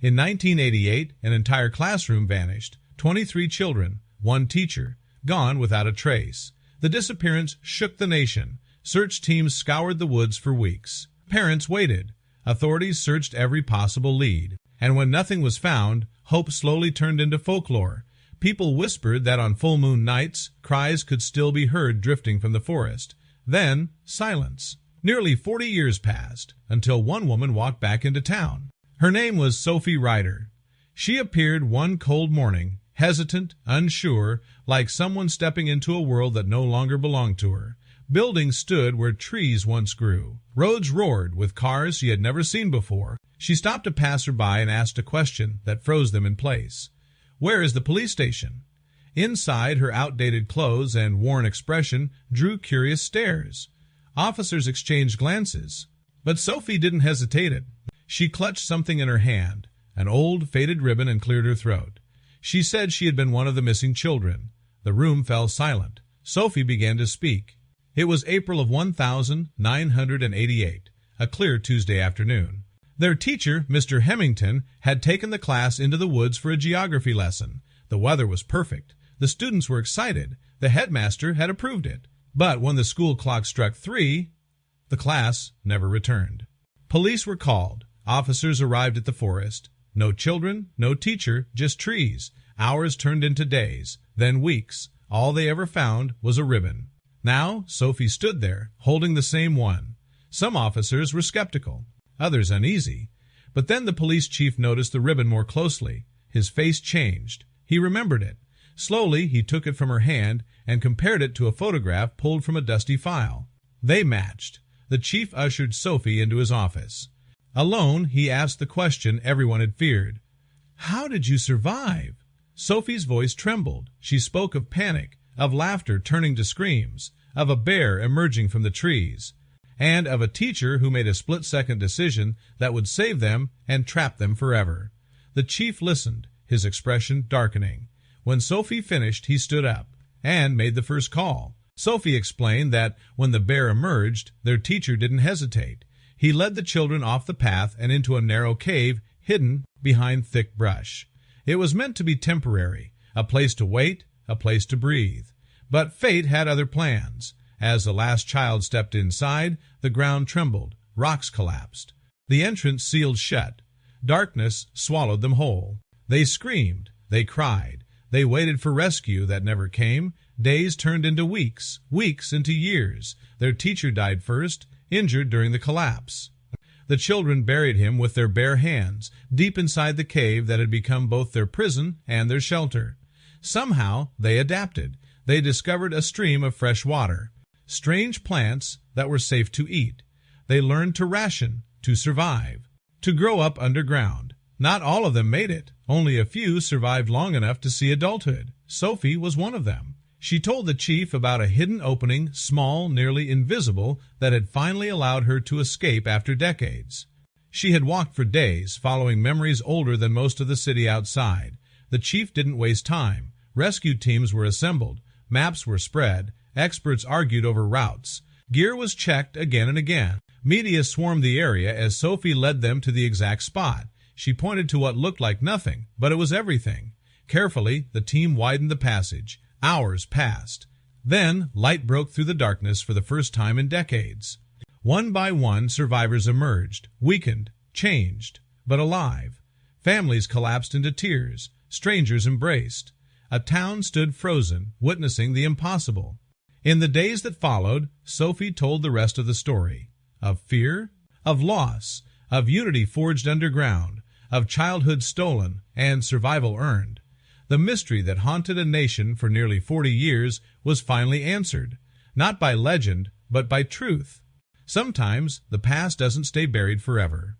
In 1988, an entire classroom vanished. 23 children, one teacher, gone without a trace. The disappearance shook the nation. Search teams scoured the woods for weeks. Parents waited. Authorities searched every possible lead. And when nothing was found, hope slowly turned into folklore. People whispered that on full moon nights, cries could still be heard drifting from the forest. Then, silence. Nearly 40 years passed, until one woman walked back into town. Her name was Sophie Ryder. She appeared one cold morning, hesitant, unsure, like someone stepping into a world that no longer belonged to her. Buildings stood where trees once grew. Roads roared with cars she had never seen before. She stopped a passerby and asked a question that froze them in place. "Where is the police station?" Inside, her outdated clothes and worn expression drew curious stares. Officers exchanged glances. But Sophie didn't hesitate. She clutched something in her hand, an old, faded ribbon, and cleared her throat. She said she had been one of the missing children. The room fell silent. Sophie began to speak. It was April of 1988, a clear Tuesday afternoon. Their teacher, Mr. Hemington, had taken the class into the woods for a geography lesson. The weather was perfect. The students were excited. The headmaster had approved it. But when the school clock struck 3, the class never returned. Police were called. Officers arrived at the forest. No children, no teacher, just trees. Hours turned into days, then weeks. All they ever found was a ribbon. Now Sophie stood there, holding the same one. Some officers were skeptical, others uneasy. But then the police chief noticed the ribbon more closely. His face changed. He remembered it. Slowly he took it from her hand and compared it to a photograph pulled from a dusty file. They matched. The chief ushered Sophie into his office. Alone, he asked the question everyone had feared. "How did you survive?" Sophie's voice trembled. She spoke of panic, of laughter turning to screams, of a bear emerging from the trees, and of a teacher who made a split-second decision that would save them and trap them forever. The chief listened, his expression darkening. When Sophie finished, he stood up and made the first call. Sophie explained that when the bear emerged, their teacher didn't hesitate. He led the children off the path and into a narrow cave hidden behind thick brush. It was meant to be temporary, a place to wait, a place to breathe. But fate had other plans. As the last child stepped inside, the ground trembled, rocks collapsed. The entrance sealed shut. Darkness swallowed them whole. They screamed, they cried, they waited for rescue that never came. Days turned into weeks, weeks into years. Their teacher died first, injured during the collapse. The children buried him with their bare hands, deep inside the cave that had become both their prison and their shelter. Somehow they adapted. They discovered a stream of fresh water, strange plants that were safe to eat. They learned to ration, to survive, to grow up underground. Not all of them made it. Only a few survived long enough to see adulthood. Sophie was one of them. She told the chief about a hidden opening, small, nearly invisible, that had finally allowed her to escape after decades. She had walked for days, following memories older than most of the city outside. The chief didn't waste time. Rescue teams were assembled. Maps were spread. Experts argued over routes. Gear was checked again and again. Media swarmed the area as Sophie led them to the exact spot. She pointed to what looked like nothing, but it was everything. Carefully, the team widened the passage. Hours passed. Then, light broke through the darkness for the first time in decades. One by one, survivors emerged, weakened, changed, but alive. Families collapsed into tears. Strangers embraced. A town stood frozen, witnessing the impossible. In the days that followed, Sophie told the rest of the story. Of fear, of loss, of unity forged underground, of childhood stolen and survival earned. The mystery that haunted a nation for nearly 40 years was finally answered, not by legend, but by truth. Sometimes the past doesn't stay buried forever.